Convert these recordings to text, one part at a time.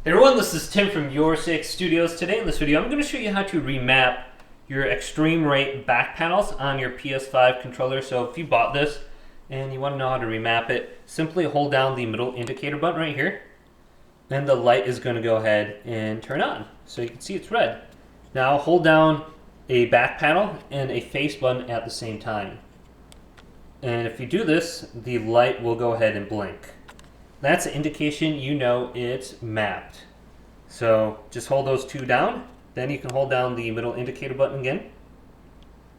Hey everyone, this is Tim from Your 6 Studios. Today in this video, I'm going to show you how to remap your ExtremeRate back panels on your PS5 controller. So if you bought this and you want to know how to remap it, simply hold down the middle indicator button right here, and the light is going to go ahead and turn on. So you can see it's red. Now hold down a back panel and a face button at the same time. And if you do this, the light will go ahead and blink. That's an indication you know it's mapped. So just hold those two down. Then you can hold down the middle indicator button again,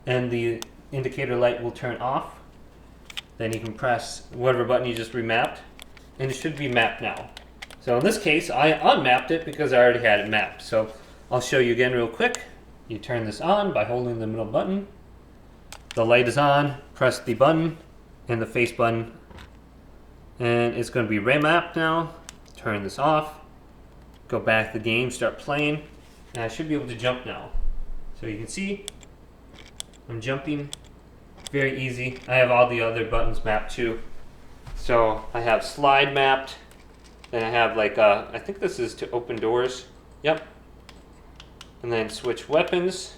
and the indicator light will turn off. Then you can press whatever button you just remapped, and it should be mapped now. So in this case, I unmapped it because I already had it mapped. So I'll show you again real quick. You turn this on by holding the middle button. The light is on. Press the button and the face button, and it's going to be remapped now. Turn this off. Go back to the game, start playing, and I should be able to jump now. So you can see I'm jumping. Very easy. I have all the other buttons mapped too. So I have slide mapped. Then I have I think this is to open doors. Yep. And then switch weapons.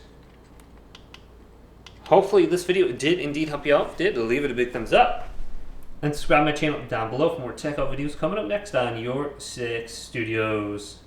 Hopefully this video did indeed help you out. If it did, leave it a big thumbs up. And subscribe to my channel down below for more tech out videos coming up next on Your 6 Studios.